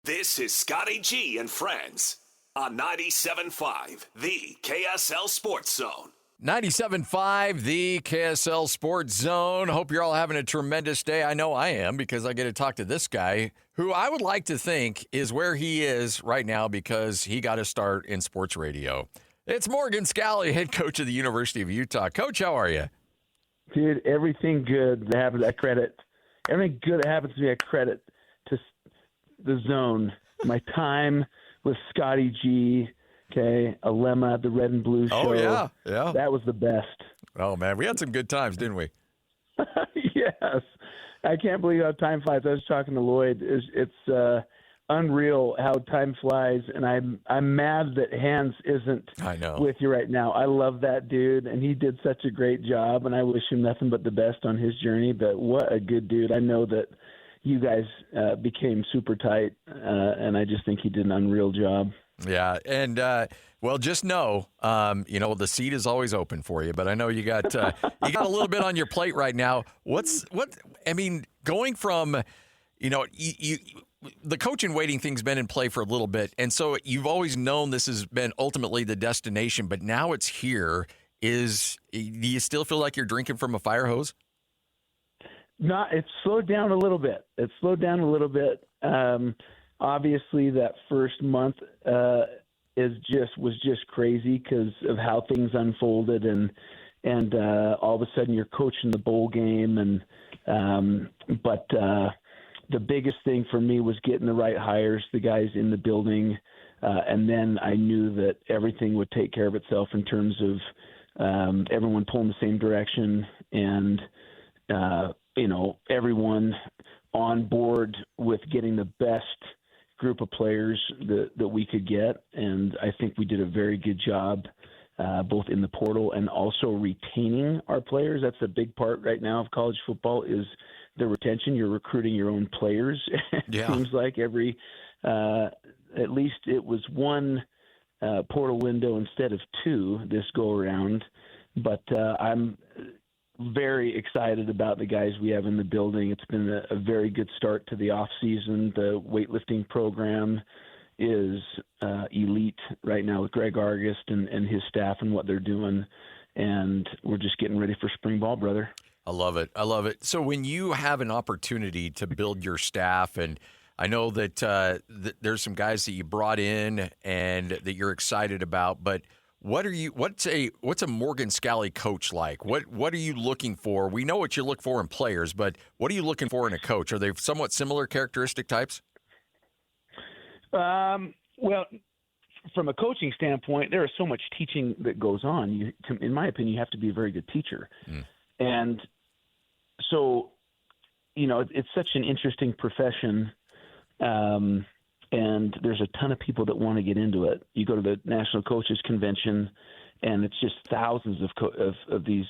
This is Scotty G and Friends on 97.5, the KSL Sports Zone. 97.5, the KSL Sports Zone. Hope you're all having a tremendous day. I know I am because I get to talk to this guy who I would like to think is where he is right now because he got a start in sports radio. It's Morgan Scalley, head coach of the University of Utah. Coach, how are you? Dude, everything good that happens, I credit. Everything good that happens to me, I credit to the zone. My time with Scotty G, okay, Alema, the Red and Blue show. Oh, yeah. That was the best. Oh, man, we had some good times, didn't we? Yes. I can't believe how time flies. I was talking to Lloyd. It's unreal how time flies, and I'm mad that Hans isn't with you right now. I love that dude, and he did such a great job, and I wish him nothing but the best on his journey, but what a good dude. I know that you guys became super tight, and I just think he did an unreal job. Yeah, and well, just know, the seat is always open for you. But I know you got a little bit on your plate right now. Going from, the coach in waiting thing's been in play for a little bit, and so you've always known this has been ultimately the destination. But now it's here. Do you still feel like you're drinking from a fire hose? No, it's slowed down a little bit. Obviously, that first month was just crazy because of how things unfolded, and all of a sudden you're coaching the bowl game, but the biggest thing for me was getting the right hires, the guys in the building, and then I knew that everything would take care of itself in terms of everyone pulling the same direction and everyone on board with getting the best group of players that we could get. And I think we did a very good job both in the portal and also retaining our players. That's a big part right now of college football is the retention. You're recruiting your own players. It seems like every at least it was one portal window instead of two this go around. But I'm very excited about the guys we have in the building. It's been a very good start to the off season. The weightlifting program is elite right now with Greg Argist and his staff and what they're doing. And we're just getting ready for spring ball, brother. I love it. So when you have an opportunity to build your staff, and I know that there's some guys that you brought in and that you're excited about, but what's a Morgan Scalley coach like? What are you looking for? We know what you look for in players, but what are you looking for in a coach? Are they somewhat similar characteristic types? Well, from a coaching standpoint, there is so much teaching that goes on. In my opinion, you have to be a very good teacher. And so, it's such an interesting profession. And there's a ton of people that want to get into it. You go to the National Coaches Convention, and it's just thousands of these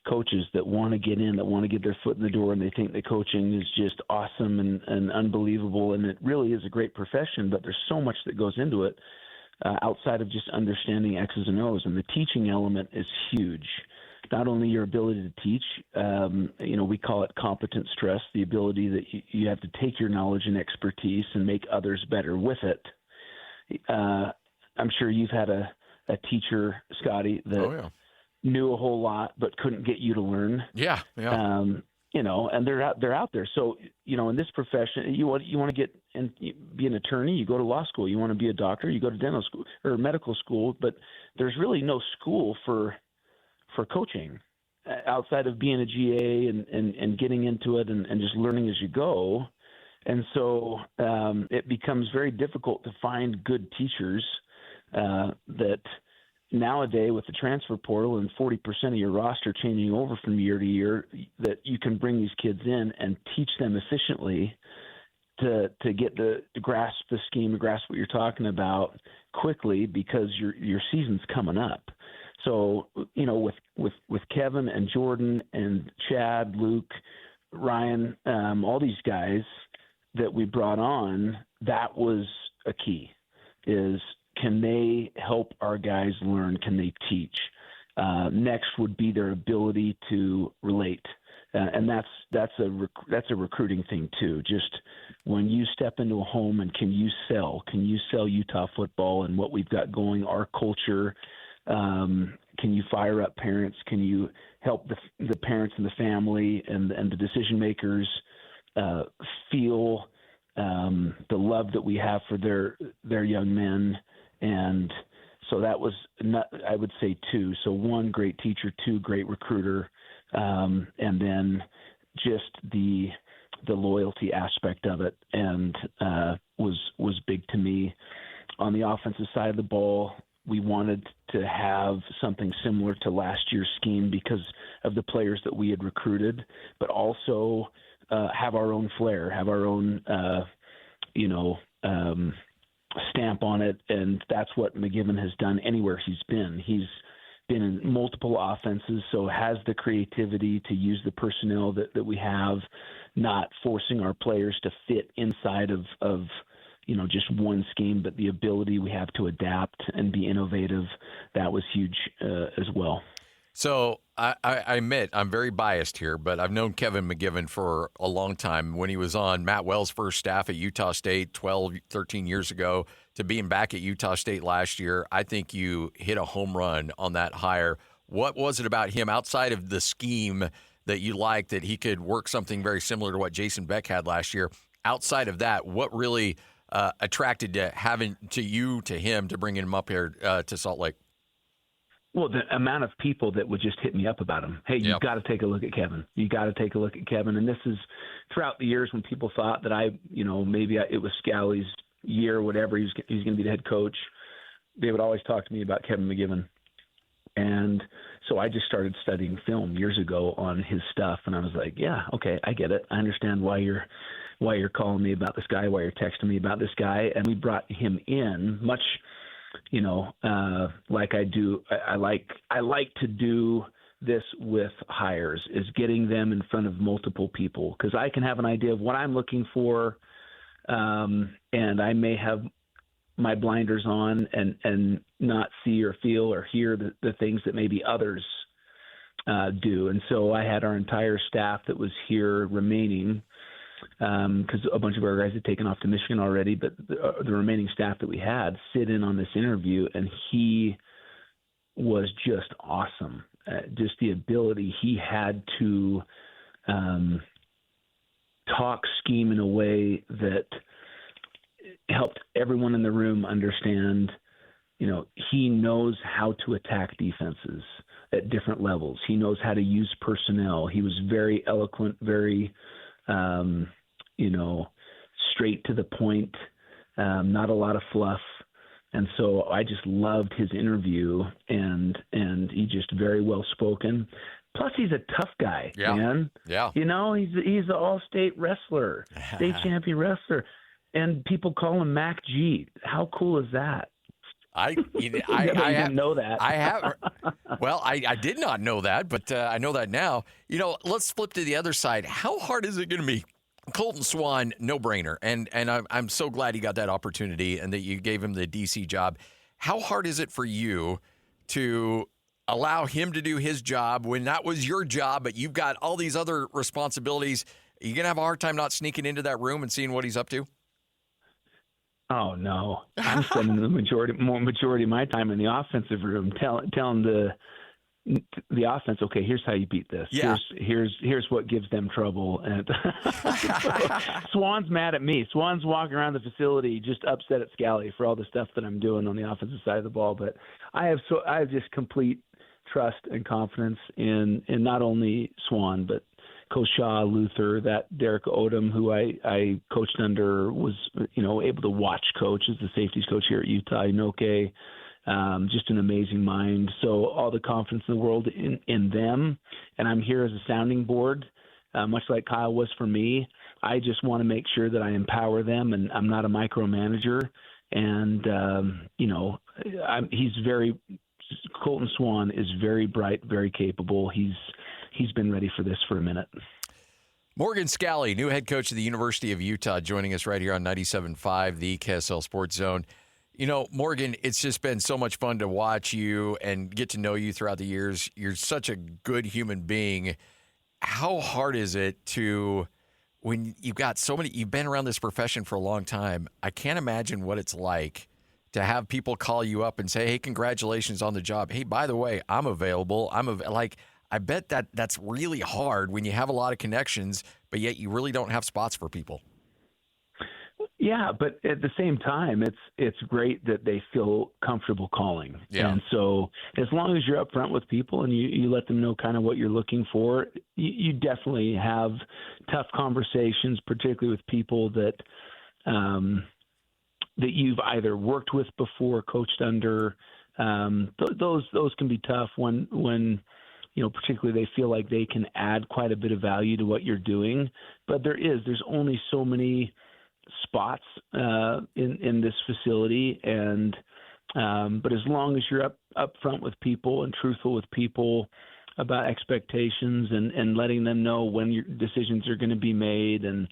coaches that want to get in, that want to get their foot in the door, and they think that coaching is just awesome and unbelievable, and it really is a great profession, but there's so much that goes into it outside of just understanding X's and O's, and the teaching element is huge. Not only your ability to teach, we call it competent stress, the ability that you have to take your knowledge and expertise and make others better with it. I'm sure you've had a teacher, Scotty, that knew a whole lot but couldn't get you to learn. Yeah. And they're out there. So, in this profession, you want to get and be an attorney, you go to law school. You want to be a doctor, you go to dental school or medical school. But there's really no school for coaching outside of being a GA and getting into it and just learning as you go. And so it becomes very difficult to find good teachers that nowadays with the transfer portal and 40% of your roster changing over from year to year, that you can bring these kids in and teach them efficiently to get to grasp the scheme, to grasp what you're talking about quickly because your season's coming up. So, with Kevin and Jordan and Chad, Luke, Ryan, all these guys that we brought on, that was a key, is can they help our guys learn? Can they teach? Next would be their ability to relate and that's a recruiting thing too. Just when you step into a home and can you sell Utah football and what we've got going, our culture. Can you fire up parents? Can you help the parents and the family and the decision makers feel the love that we have for their young men? And so that was I would say two. So one, great teacher; two, great recruiter, and then just the loyalty aspect of it, and was big to me. On the offensive side of the ball, we wanted to have something similar to last year's scheme because of the players that we had recruited, but also have our own flair, have our own, stamp on it. And that's what McGiven has done anywhere he's been. He's been in multiple offenses, so has the creativity to use the personnel that we have, not forcing our players to fit inside of just one scheme, but the ability we have to adapt and be innovative. That was huge as well. So I admit I'm very biased here, but I've known Kevin McGiven for a long time. When he was on Matt Wells' first staff at Utah State 12, 13 years ago to being back at Utah State last year, I think you hit a home run on that hire. What was it about him outside of the scheme that you liked that he could work something very similar to what Jason Beck had last year? Outside of that, what really attracted to him to bring him up here to Salt Lake? Well, the amount of people that would just hit me up about him. Hey, you've got to take a look at Kevin. You got to take a look at Kevin. And this is throughout the years when people thought that it was Scalley's year or whatever. He's going to be the head coach. They would always talk to me about Kevin McGiven. And so I just started studying film years ago on his stuff. And I was like, yeah, okay, I get it. I understand why you're calling me about this guy, why you're texting me about this guy. And we brought him in much, like I do. I like to do this with hires, is getting them in front of multiple people, because I can have an idea of what I'm looking for. And I may have my blinders on and not see or feel or hear the things that maybe others do. And so I had our entire staff that was here remaining, because a bunch of our guys had taken off to Michigan already, but the remaining staff that we had sit in on this interview, and he was just awesome. Just the ability he had to talk scheme in a way that helped everyone in the room understand, he knows how to attack defenses at different levels. He knows how to use personnel. He was very eloquent, very straight to the point, not a lot of fluff. And so I just loved his interview, and he just very well spoken. Plus, he's a tough guy, man. Yeah. He's an all-state wrestler, state champion wrestler, and people call him Mac G. How cool is that? I didn't know that. I have. Well, I did not know that, but I know that now. Let's flip to the other side. How hard is it going to be? Colton Swan, no-brainer, and I'm so glad he got that opportunity and that you gave him the DC job. How hard is it for you to allow him to do his job when that was your job, but you've got all these other responsibilities? Are you going to have a hard time not sneaking into that room and seeing what he's up to? Oh, no. I'm spending the majority of my time in the offensive room telling the offense, okay, here's how you beat this. Yeah. Here's what gives them trouble. And Swan's mad at me. Swan's walking around the facility just upset at Scalley for all the stuff that I'm doing on the offensive side of the ball. But I have just complete trust and confidence in not only Swan, but Coach Shaw, Luther, that Derek Odom, who I coached under, was able to watch coach as the safeties coach here at Utah. Inoke, just an amazing mind. So all the confidence in the world in them, and I'm here as a sounding board, much like Kyle was for me. I just want to make sure that I empower them, and I'm not a micromanager. And Colton Swan is very bright, very capable. He's been ready for this for a minute. Morgan Scalley, new head coach of the University of Utah, joining us right here on 97.5, the KSL Sports Zone. Morgan, it's just been so much fun to watch you and get to know you throughout the years. You're such a good human being. how hard is it to, when you've got so many, you've been around this profession for a long time, I can't imagine what it's like to have people call you up and say, hey, congratulations on the job. Hey, by the way, I'm available. I bet that's really hard when you have a lot of connections, but yet you really don't have spots for people. Yeah, but at the same time, it's great that they feel comfortable calling. Yeah. And so as long as you're upfront with people and you let them know kind of what you're looking for, you definitely have tough conversations, particularly with people that that you've either worked with before, coached under. Those can be tough when particularly they feel like they can add quite a bit of value to what you're doing. But there's only so many spots in this facility, and but as long as you're up front with people and truthful with people about expectations and letting them know when your decisions are going to be made, and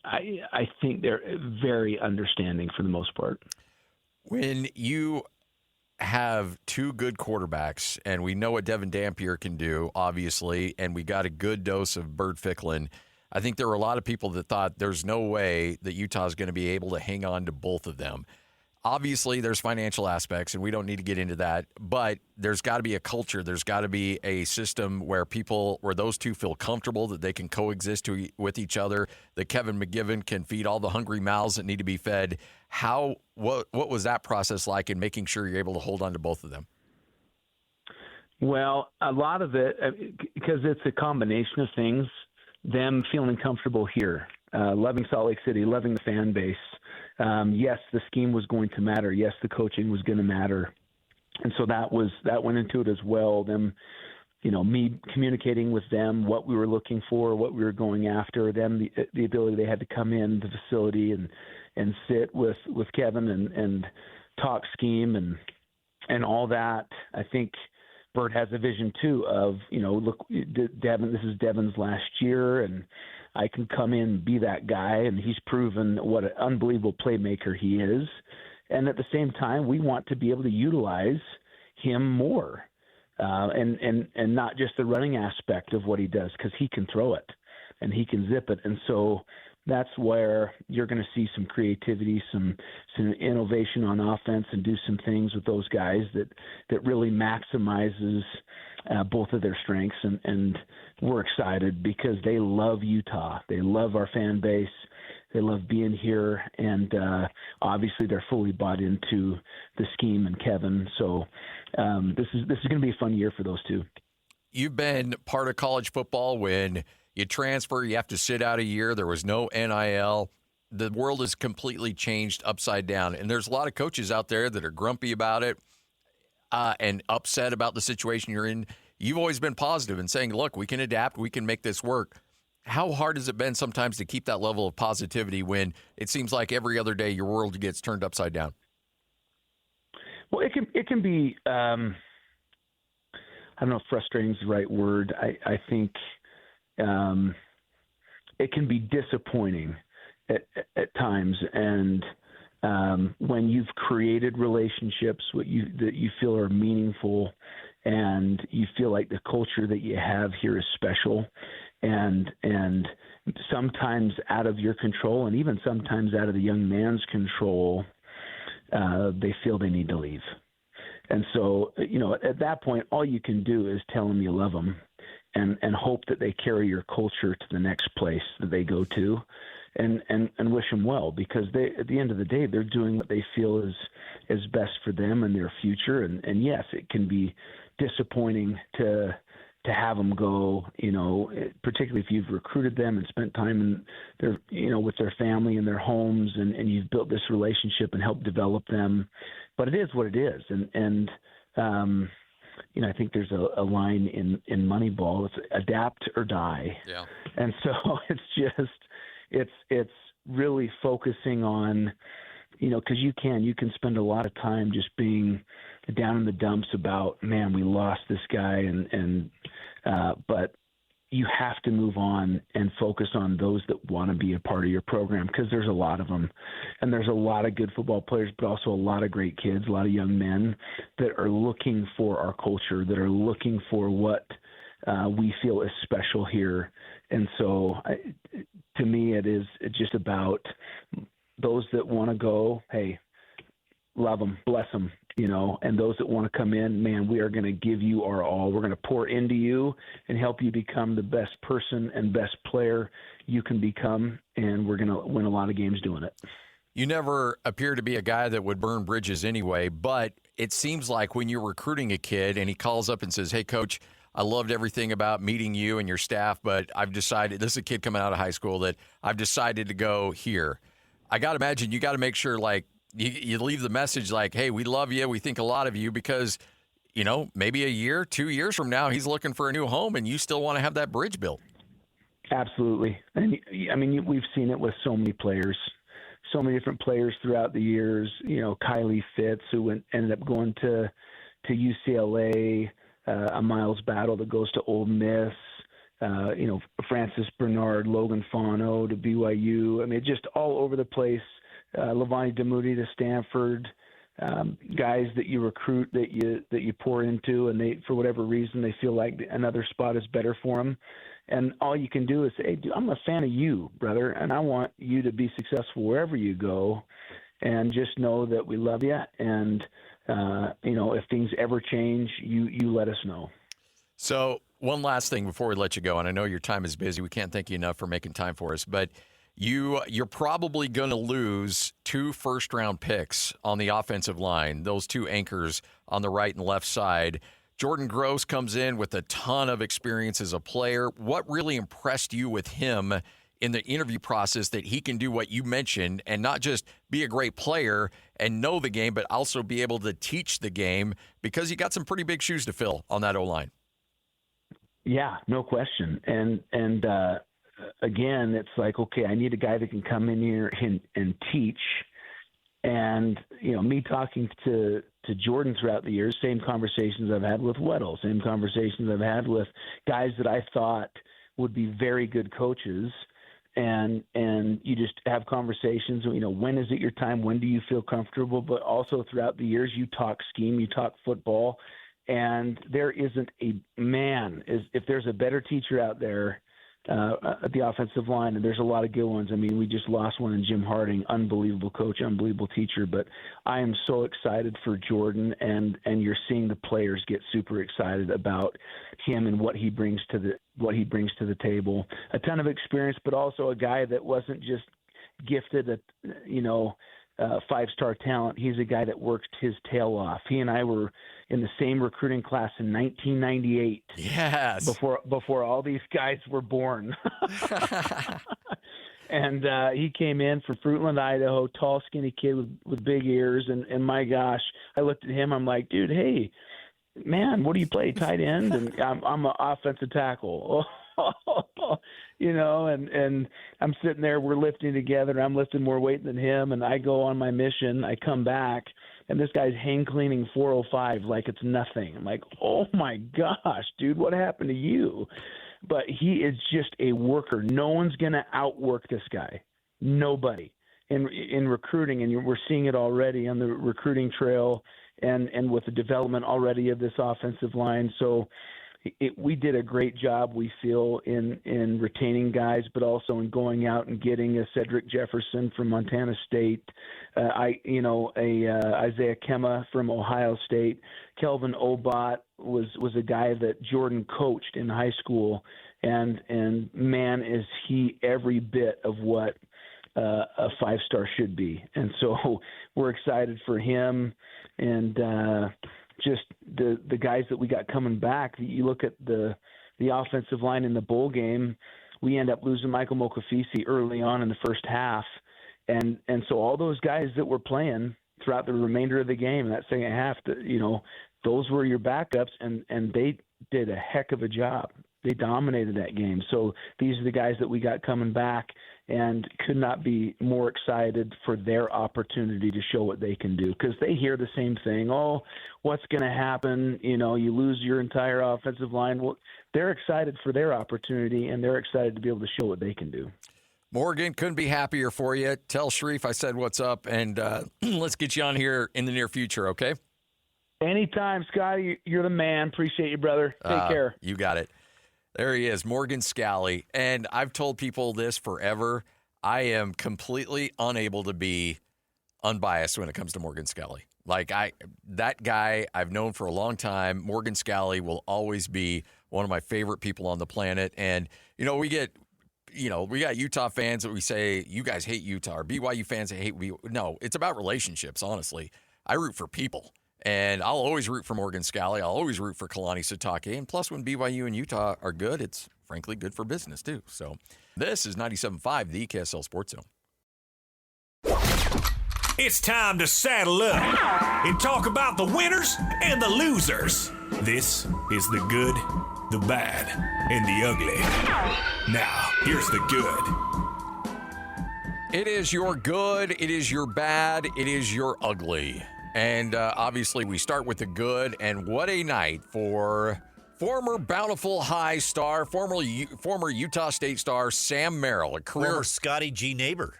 I think they're very understanding for the most part. When you have two good quarterbacks, and we know what Devin Dampier can do, obviously, and we got a good dose of Bert Ficklin, I think there were a lot of people that thought there's no way that Utah is going to be able to hang on to both of them. Obviously, there's financial aspects, and we don't need to get into that, but there's got to be a culture. There's got to be a system where those two feel comfortable, that they can coexist with each other, that Kevin McGivern can feed all the hungry mouths that need to be fed. What was that process like in making sure you're able to hold on to both of them? Well, a lot of it, because it's a combination of things, them feeling comfortable here, loving Salt Lake City, loving the fan base. Yes, the scheme was going to matter. Yes, the coaching was going to matter. And so that went into it as well. Them, me communicating with them what we were looking for, what we were going after, them, the ability they had to come in the facility and sit with Kevin and talk scheme and all that. I think Bert has a vision too of, look, Devin, this is Devin's last year, and I can come in and be that guy, and he's proven what an unbelievable playmaker he is. And at the same time, we want to be able to utilize him more, and not just the running aspect of what he does, because he can throw it and he can zip it. And so that's where you're going to see some creativity, some innovation on offense, and do some things with those guys that really maximizes both of their strengths. And we're excited because they love Utah. They love our fan base. They love being here. And obviously they're fully bought into the scheme and Kevin. So this is going to be a fun year for those two. You've been part of college football when you transfer, you have to sit out a year. There was no NIL. The world has completely changed upside down. And there's a lot of coaches out there that are grumpy about it and upset about the situation you're in. You've always been positive and saying, look, we can adapt. We can make this work. How hard has it been sometimes to keep that level of positivity when it seems like every other day your world gets turned upside down? Well, it can be, I don't know if frustrating is the right word. I think it can be disappointing at times, and when you've created relationships that you feel are meaningful, and you feel like the culture that you have here is special, and sometimes out of your control, and even sometimes out of the young man's control, they feel they need to leave. And so, at that point, all you can do is tell them you love them, and hope that they carry your culture to the next place that they go to, and wish them well, because at the end of the day, they're doing what they feel is best for them and their future. And yes, it can be disappointing to have them go, particularly if you've recruited them and spent time in their, with their family and their homes, and you've built this relationship and helped develop them. But it is what it is. And I think there's a line in Moneyball. It's adapt or die. Yeah. And so it's really focusing on, because you can spend a lot of time just being down in the dumps about, man, we lost this guy, but you have to move on and focus on those that want to be a part of your program, because there's a lot of them, and there's a lot of good football players, but also a lot of great kids, a lot of young men that are looking for our culture, that are looking for what we feel is special here. And so to me, it is just about those that want to go, hey, love them, bless them, and those that want to come in, man, we are going to give you our all. We're going to pour into you and help you become the best person and best player you can become, and we're going to win a lot of games doing it. You never appear to be a guy that would burn bridges anyway, but it seems like when you're recruiting a kid and he calls up and says, hey, Coach, I loved everything about meeting you and your staff, but I've decided, this is a kid coming out of high school, that I've decided to go here. I got to imagine you got to make sure, like, you leave the message like, hey, we love you, we think a lot of you, because, maybe a year, 2 years from now, he's looking for a new home and you still want to have that bridge built. Absolutely. And I mean, we've seen it with so many players, so many different players throughout the years. Kylie Fitz, who ended up going to UCLA, a Miles Battle that goes to Ole Miss, Francis Bernard, Logan Fano to BYU. I mean, just all over the place. Levani Demuti to Stanford, guys that you recruit, that you pour into, and they, for whatever reason, they feel like another spot is better for them. And all you can do is say, hey, dude, I'm a fan of you, brother, and I want you to be successful wherever you go, and just know that we love you. And, if things ever change, you let us know. So one last thing before we let you go, and I know your time is busy. We can't thank you enough for making time for us, but you're probably going to lose 2 first-round picks on the offensive line, those 2 anchors on the right and left side. Jordan Gross comes in with a ton of experience as a player. What really impressed you with him in the interview process, that he can do what you mentioned and not just be a great player and know the game, but also be able to teach the game, because you got some pretty big shoes to fill on that O-line? Yeah, no question. And again, it's like, okay, I need a guy that can come in here and teach. And, me talking to Jordan throughout the years, same conversations I've had with Weddle, same conversations I've had with guys that I thought would be very good coaches. And you just have conversations, when is it your time? When do you feel comfortable? But also throughout the years, you talk scheme, you talk football, and there isn't a man, if there's a better teacher out there at the offensive line, and there's a lot of good ones. I mean, we just lost one in Jim Harding, unbelievable coach, unbelievable teacher, but I am so excited for Jordan, and you're seeing the players get super excited about him and what he brings to the table. A ton of experience, but also a guy that wasn't just gifted at, 5-star talent. He's a guy that worked his tail off. He and I were in the same recruiting class in 1998. Yes. Before all these guys were born. And he came in from Fruitland, Idaho, tall, skinny kid with big ears. And my gosh, I looked at him. I'm like, dude, hey, man, what do you play, tight end? And I'm an offensive tackle. And I'm sitting there, we're lifting together, I'm lifting more weight than him, and I go on my mission, I come back, and this guy's hang cleaning 405 like it's nothing. I'm like, oh my gosh, dude, what happened to you? But he is just a worker. No one's going to outwork this guy. Nobody. In recruiting, and we're seeing it already on the recruiting trail and with the development already of this offensive line. So we did a great job, we feel, in retaining guys, but also in going out and getting a Cedric Jefferson from Montana State, Isaiah Kemma from Ohio State. Kelvin Obot was a guy that Jordan coached in high school, and man, is he every bit of what a 5-star should be. And so we're excited for him, and just the guys that we got coming back. You look at the offensive line in the bowl game, we end up losing Michael Mokafisi early on in the first half. And so all those guys that were playing throughout the remainder of the game, that second half, those were your backups, and they did a heck of a job. They dominated that game. So these are the guys that we got coming back, and could not be more excited for their opportunity to show what they can do, because they hear the same thing. Oh, what's going to happen? You lose your entire offensive line. Well, they're excited for their opportunity, and they're excited to be able to show what they can do. Morgan, couldn't be happier for you. Tell Sharif I said what's up, and let's get you on here in the near future, okay? Anytime, Scotty. You're the man. Appreciate you, brother. Take care. You got it. There he is, Morgan Scalley. And I've told people this forever. I am completely unable to be unbiased when it comes to Morgan Scalley. That guy I've known for a long time. Morgan Scalley will always be one of my favorite people on the planet. And, we got Utah fans that we say, you guys hate Utah, or BYU fans that hate BYU. No, it's about relationships, honestly. I root for people. And I'll always root for Morgan Scalley. I'll always root for Kalani Sitake. And plus, when BYU and Utah are good, it's frankly good for business, too. So this is 97.5, the KSL Sports Zone. It's time to saddle up and talk about the winners and the losers. This is the good, the bad, and the ugly. Now, here's the good. It is your good, it is your bad, it is your ugly. And obviously, we start with the good. And what a night for former Bountiful High star, former Utah State star, Sam Merrill, a career former Scotty G neighbor.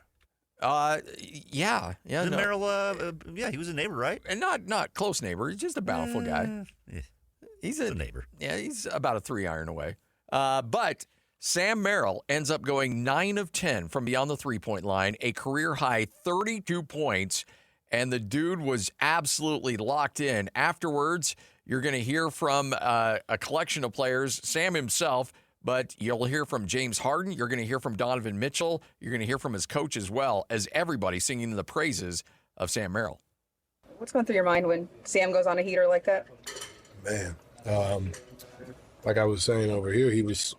Yeah. Merrill, he was a neighbor, right? And not close neighbor. He's just a Bountiful guy. He's a neighbor. Yeah, he's about a 3-iron away. But Sam Merrill ends up going 9 of 10 from beyond the three-point line, a career high 32 points. And the dude was absolutely locked in. Afterwards, you're going to hear from a collection of players, Sam himself, but you'll hear from James Harden. You're going to hear from Donovan Mitchell. You're going to hear from his coach as well, as everybody singing the praises of Sam Merrill. What's going through your mind when Sam goes on a heater like that? Man, like I was saying over here, he was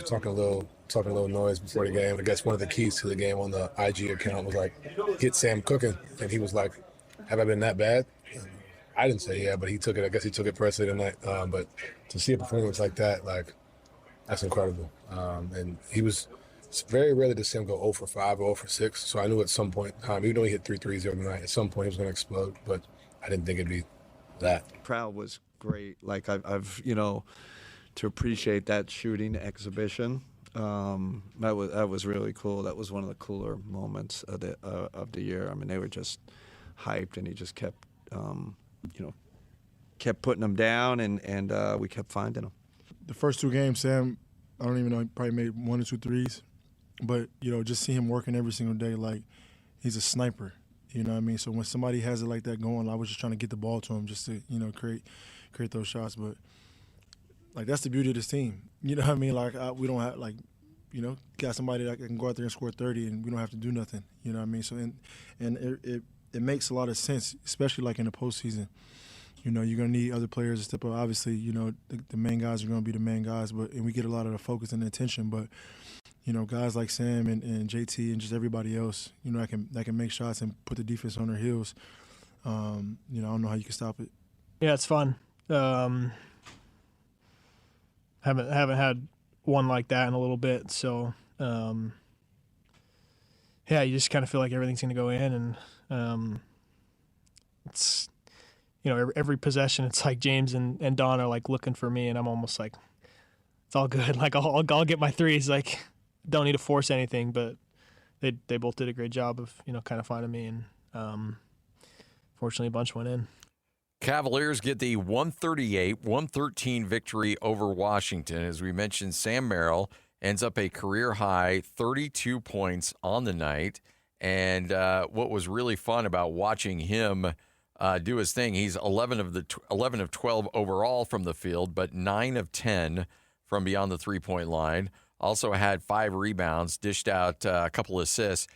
talking a little noise before the game. I guess one of the keys to the game on the IG account was like, get Sam cooking. And he was like, have I been that bad? And I didn't say yeah, but he took it. I guess he took it personally tonight. But to see a performance like that, that's incredible. And it's very rarely to see him go 0 for 5 or 0 for 6. So I knew at some point, even though he hit 3 threes the other night, at some point he was going to explode. But I didn't think it'd be that. Crowd was great. I've to appreciate that shooting exhibition. That was really cool. That was one of the cooler moments of the year. I mean, they were just hyped, and he just kept putting them down, and we kept finding them. The first 2 games, Sam, I don't even know, he probably made 1 or 2 threes, but just see him working every single day like he's a sniper. You know what I mean? So when somebody has it like that going, I was just trying to get the ball to him just to create those shots, but. That's the beauty of this team. You know what I mean? We don't have, got somebody that can go out there and score 30 and we don't have to do nothing. You know what I mean? So, and it makes a lot of sense, especially in the postseason. You're going to need other players to step up. Obviously, the main guys are going to be the main guys, and we get a lot of the focus and the attention. But, guys like Sam and JT and just everybody else, that can make shots and put the defense on their heels. I don't know how you can stop it. Yeah, it's fun. Haven't had one like that in a little bit, so you just kind of feel like everything's going to go in, and it's every possession it's like James and Don are looking for me, and I'm almost like it's all good. I'll get my threes. Don't need to force anything, but they both did a great job of kind of finding me, and fortunately a bunch went in. Cavaliers get the 138-113 victory over Washington. As we mentioned, Sam Merrill ends up a career-high 32 points on the night. And what was really fun about watching him do his thing, he's 11 of 12 overall from the field, but 9 of 10 from beyond the three-point line. Also had 5 rebounds, dished out a couple assists.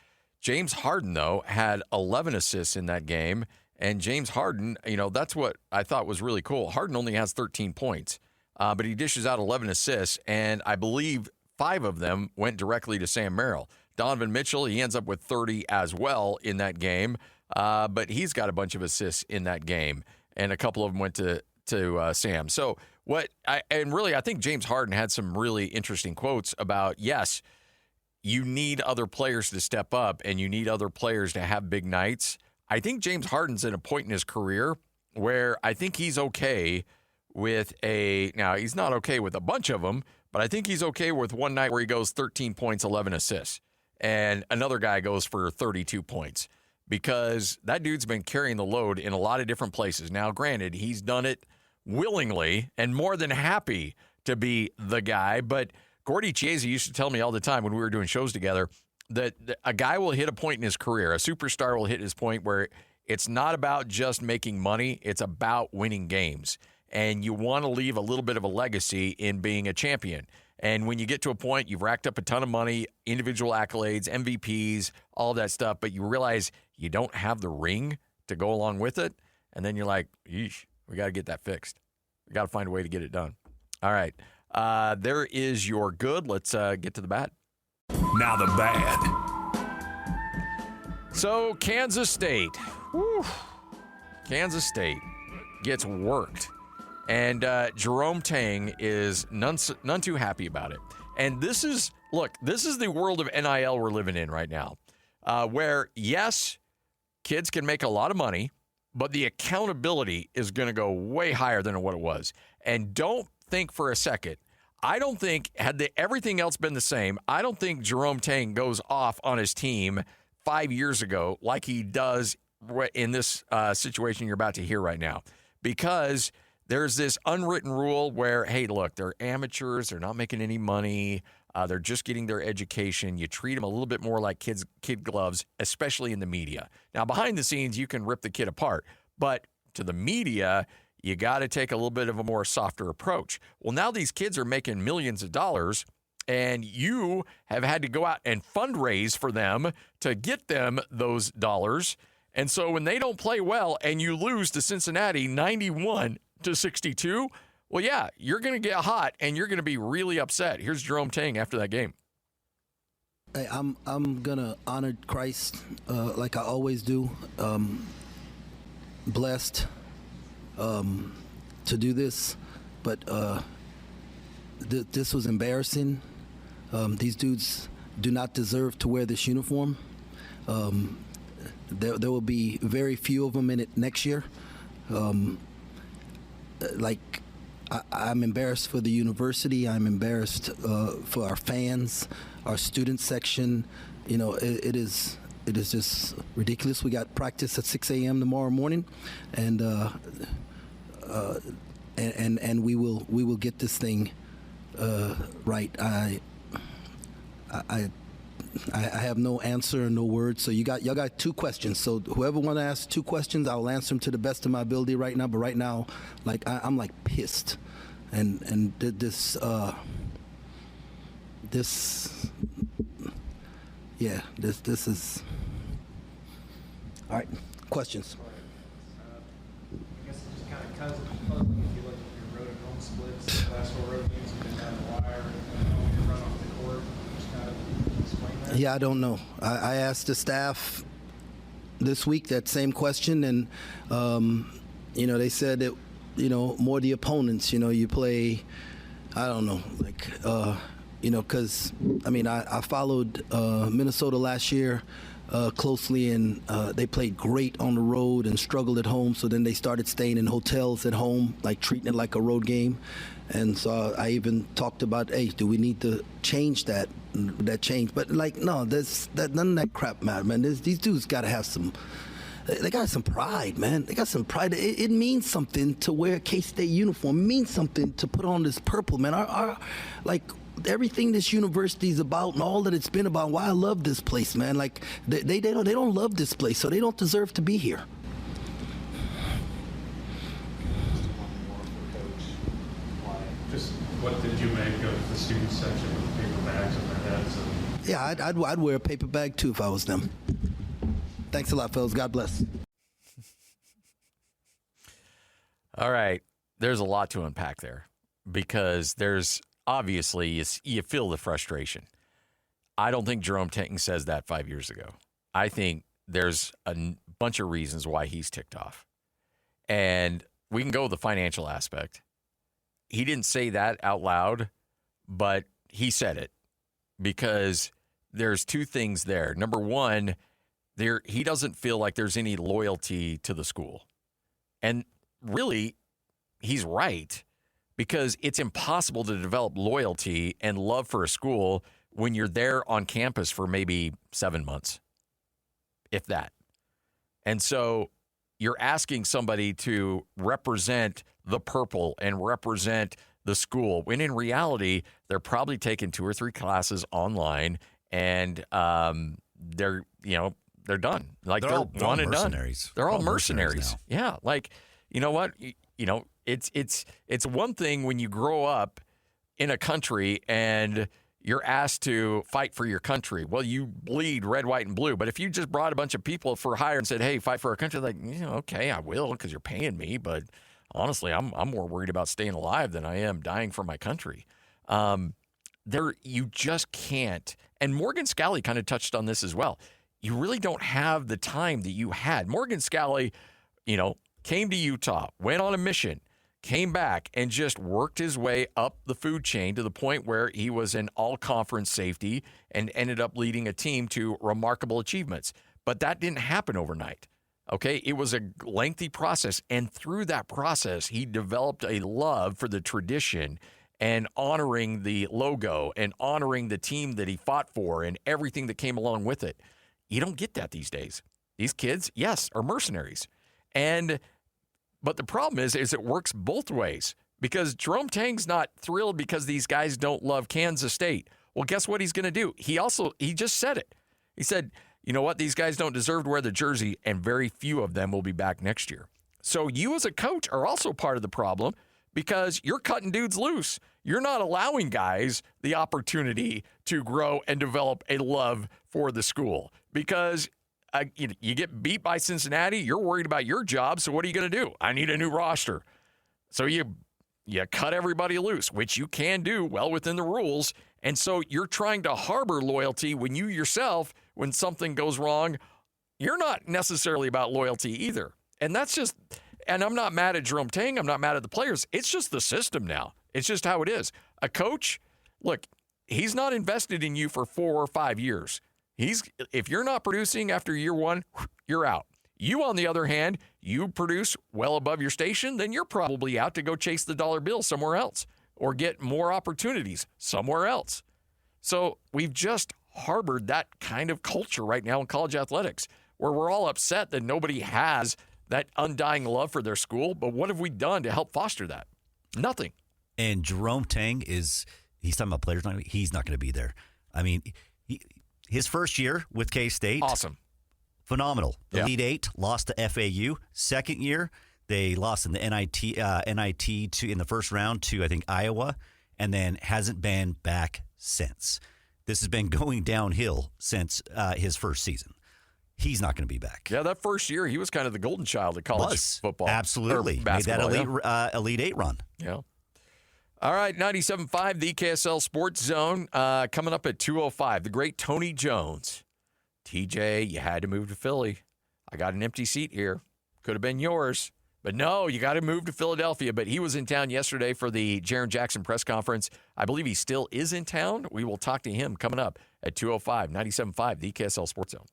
James Harden, though, had 11 assists in that game. And James Harden, that's what I thought was really cool. Harden only has 13 points, but he dishes out 11 assists, and I believe 5 of them went directly to Sam Merrill. Donovan Mitchell, he ends up with 30 as well in that game, but he's got a bunch of assists in that game, and a couple of them went to Sam. So I think James Harden had some really interesting quotes about, yes, you need other players to step up, and you need other players to have big nights. I think James Harden's at a point in his career where I think he's okay with now he's not okay with a bunch of them, but I think he's okay with one night where he goes 13 points, 11 assists, and another guy goes for 32 points because that dude's been carrying the load in a lot of different places. Now, granted, he's done it willingly and more than happy to be the guy. But Gordy Chiesa used to tell me all the time when we were doing shows together that a guy will hit a point in his career, a superstar will hit his point where it's not about just making money, it's about winning games. And you want to leave a little bit of a legacy in being a champion. And when you get to a point, you've racked up a ton of money, individual accolades, MVPs, all that stuff, but you realize you don't have the ring to go along with it. And then you're like, yeesh, we got to get that fixed. We got to find a way to get it done. All right. There is your good. Let's get to the bad. Now the bad. So Kansas State. Whew. Kansas State gets worked. And Jerome Tang is none too happy about it. And this is the world of NIL we're living in right now, where, yes, kids can make a lot of money, but the accountability is going to go way higher than what it was. And don't think for a second, I don't think, had everything else been the same, I don't think Jerome Tang goes off on his team 5 years ago like he does in this situation you're about to hear right now. Because there's this unwritten rule where, hey, look, they're amateurs. They're not making any money. They're just getting their education. You treat them a little bit more like kid gloves, especially in the media. Now, behind the scenes, you can rip the kid apart. But to the media, you got to take a little bit of a more softer approach. Well, now these kids are making millions of dollars, and you have had to go out and fundraise for them to get them those dollars. And so when they don't play well and you lose to Cincinnati 91-62, well, yeah, you're going to get hot and you're going to be really upset. Here's Jerome Tang after that game. Hey, I'm gonna honor Christ like I always do. Blessed to do this, but this was embarrassing. These dudes do not deserve to wear this uniform. There will be very few of them in it next year. I'm embarrassed for the university. I'm embarrassed for our fans, our student section. You know, it is just ridiculous. We got practice at 6 a.m. tomorrow morning, and we will get this thing right. I have no answer and no words. So y'all got two questions. So whoever want to ask two questions, I'll answer them to the best of my ability right now. But right now, like I'm like pissed, and this is all right. Questions. I guess it just kind of comes with puzzling if you look at your road and home splits. The last 4 road games have been down the wire and you run off the court. Just kind of explain that. Yeah, I don't know. I asked the staff this week that same question, and they said that more the opponents. You play. I don't know, because I followed Minnesota last year closely, and they played great on the road and struggled at home. So then they started staying in hotels at home, like treating it like a road game. And so I even talked about, hey, do we need to change that change? But no, none of that crap matter, man. These dudes got to have some. They got some pride, man. They got some pride. It means something to wear a K-State uniform. It means something to put on this purple, man. Our everything this university is about and all that it's been about. Why I love this place, man. Like they don't love this place, so they don't deserve to be here. Just what did you make of the student section with paper bags on their heads? Yeah, I'd wear a paper bag too if I was them. Thanks a lot, fellas. God bless. All right. There's a lot to unpack there because there's obviously you feel the frustration. I don't think Jerome Tang says that 5 years ago. I think there's a bunch of reasons why he's ticked off. And we can go with the financial aspect. He didn't say that out loud, but he said it because there's two things there. Number one, he doesn't feel like there's any loyalty to the school. And really, he's right because it's impossible to develop loyalty and love for a school when you're there on campus for maybe 7 months, if that. And so you're asking somebody to represent the purple and represent the school, when in reality, they're probably taking 2 or 3 classes online, and they're done. Like they're one and done. Mercenaries. They're all mercenaries mercenaries. now. Yeah, like you know what? It's one thing when you grow up in a country and you're asked to fight for your country. Well, you bleed red, white, and blue. But if you just brought a bunch of people for hire and said, "Hey, fight for our country," like, okay, I will because you're paying me. But honestly, I'm more worried about staying alive than I am dying for my country. You just can't. And Morgan Scalley kind of touched on this as well. You really don't have the time that you had. Morgan Scalley, came to Utah, went on a mission, came back, and just worked his way up the food chain to the point where he was an all-conference safety and ended up leading a team to remarkable achievements. But that didn't happen overnight, okay? It was a lengthy process, and through that process, he developed a love for the tradition and honoring the logo and honoring the team that he fought for and everything that came along with it. You don't get that these days. These kids, yes, are mercenaries. But the problem is it works both ways, because Jerome Tang's not thrilled because these guys don't love Kansas State. Well, guess what he's going to do? He just said it. He said, you know what? These guys don't deserve to wear the jersey, and very few of them will be back next year. So you as a coach are also part of the problem, because you're cutting dudes loose. You're not allowing guys the opportunity to grow and develop a love for the school, because you get beat by Cincinnati, you're worried about your job, so what are you going to do? I need a new roster. So you cut everybody loose, which you can do well within the rules, and so you're trying to harbor loyalty when you yourself, when something goes wrong, you're not necessarily about loyalty either. And that's just, and I'm not mad at Jerome Tang, I'm not mad at the players, it's just the system now. It's just how it is. A coach, look, he's not invested in you for 4 or 5 years. If you're not producing after year 1, you're out. You, on the other hand, you produce well above your station, then you're probably out to go chase the dollar bill somewhere else or get more opportunities somewhere else. So we've just harbored that kind of culture right now in college athletics, where we're all upset that nobody has that undying love for their school. But what have we done to help foster that? Nothing. And Jerome Tang he's talking about players, he's not going to be there. I mean, his first year with K-State. Awesome. Phenomenal. Elite Eight, lost to FAU. Second year, they lost in the NIT in the first round to, I think, Iowa, and then hasn't been back since. This has been going downhill since his first season. He's not going to be back. Yeah, that first year, he was kind of the golden child of college football. Absolutely. Made that Elite Eight run. Yeah. All right, 97.5, the KSL Sports Zone, coming up at 2:05. The great Tony Jones. TJ, you had to move to Philly. I got an empty seat here. Could have been yours. But no, you got to move to Philadelphia. But he was in town yesterday for the Jaren Jackson press conference. I believe he still is in town. We will talk to him coming up at 2:05, 97.5, the KSL Sports Zone.